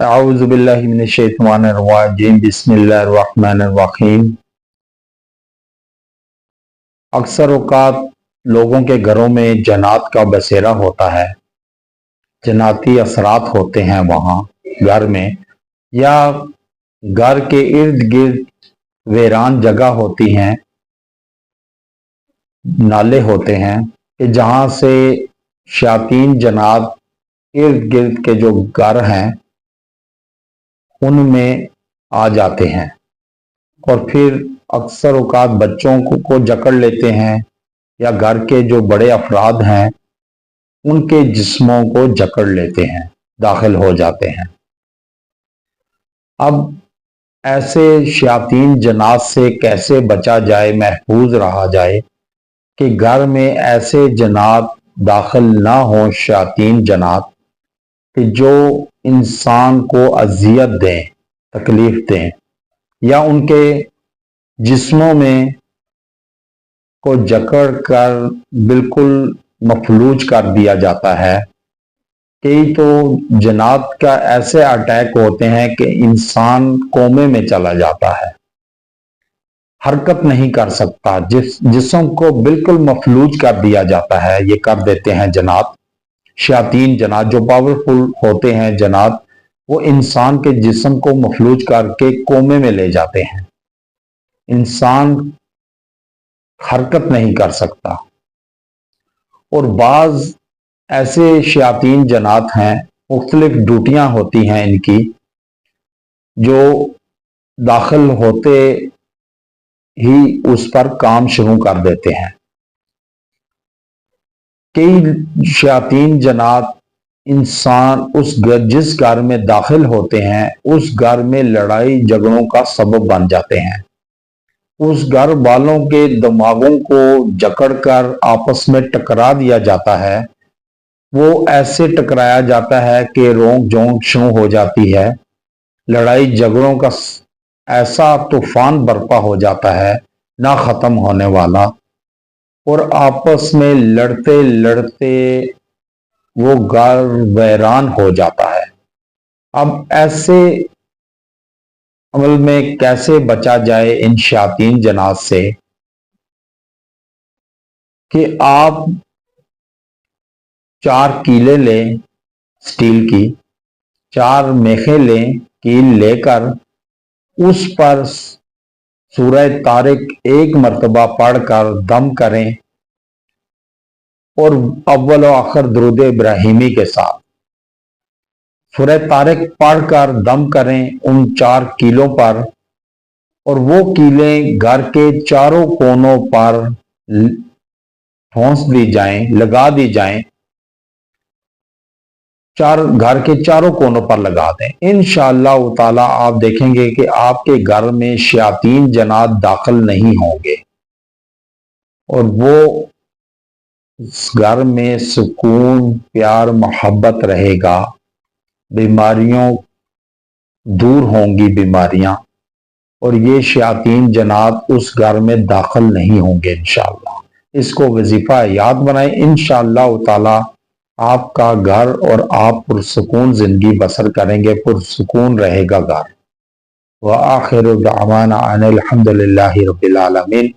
اعوذ باللہ من الشیطان الرجیم بسم اللہ الرحمن الرحیم۔ اکثر اوقات لوگوں کے گھروں میں جنات کا بسیرا ہوتا ہے، جناتی اثرات ہوتے ہیں وہاں گھر میں، یا گھر کے ارد گرد ویران جگہ ہوتی ہیں، نالے ہوتے ہیں کہ جہاں سے شیاطین جنات ارد گرد کے جو گھر ہیں ان میں آ جاتے ہیں اور پھر اکثر اوقات بچوں کو جکڑ لیتے ہیں، یا گھر کے جو بڑے افراد ہیں ان کے جسموں کو جکڑ لیتے ہیں، داخل ہو جاتے ہیں۔ اب ایسے شیاطین جنات سے کیسے بچا جائے، محفوظ رہا جائے کہ گھر میں ایسے جنات داخل نہ ہوں، شیاطین جنات کہ جو انسان کو اذیت دیں، تکلیف دیں، یا ان کے جسموں میں کو جکڑ کر بالکل مفلوج کر دیا جاتا ہے۔ کئی تو جنات کا ایسے اٹیک ہوتے ہیں کہ انسان کومے میں چلا جاتا ہے، حرکت نہیں کر سکتا، جسم کو بالکل مفلوج کر دیا جاتا ہے۔ یہ کر دیتے ہیں جنات، شیاطین جنات جو پاورفل ہوتے ہیں جنات، وہ انسان کے جسم کو مفلوج کر کے کومے میں لے جاتے ہیں، انسان حرکت نہیں کر سکتا۔ اور بعض ایسے شیاطین جنات ہیں، مختلف ڈیوٹیاں ہوتی ہیں ان کی، جو داخل ہوتے ہی اس پر کام شروع کر دیتے ہیں۔ کئی شیاطین جنات انسان جس گھر میں داخل ہوتے ہیں اس گھر میں لڑائی جھگڑوں کا سبب بن جاتے ہیں، اس گھر والوں کے دماغوں کو جکڑ کر آپس میں ٹکرا دیا جاتا ہے۔ وہ ایسے ٹکرایا جاتا ہے کہ رونک جونک شروع ہو جاتی ہے، لڑائی جھگڑوں کا ایسا طوفان برپا ہو جاتا ہے نہ ختم ہونے والا، اور آپس میں لڑتے لڑتے وہ گھر ویران ہو جاتا ہے۔ اب ایسے عمل میں کیسے بچا جائے ان شیاطین جنات سے، کہ آپ 4 کیلیں لیں سٹیل کی، 4 میخیں لیں کیل لے کر، اس پر سورہ طارق 1 مرتبہ پڑھ کر دم کریں، اور اول و آخر درود ابراہیمی کے ساتھ سورہ طارق پڑھ کر دم کریں ان 4 کیلوں پر، اور وہ کیلیں گھر کے چاروں کونوں پر ٹھونس دی جائیں، لگا دی جائیں، گھر کے چاروں کونوں پر لگا دیں۔ انشاءاللہ تعالی آپ دیکھیں گے کہ آپ کے گھر میں شیاطین جنات داخل نہیں ہوں گے، اور وہ گھر میں سکون، پیار، محبت رہے گا، بیماریوں دور ہوں گی بیماریاں، اور یہ شیاطین جنات اس گھر میں داخل نہیں ہوں گے انشاءاللہ۔ اس کو وظیفہ یاد بنائیں، انشاءاللہ تعالی آپ کا گھر اور آپ پرسکون زندگی بسر کریں گے، پرسکون رہے گا گھر۔ وآخر دعوانا ان الحمد للہ رب العالمین۔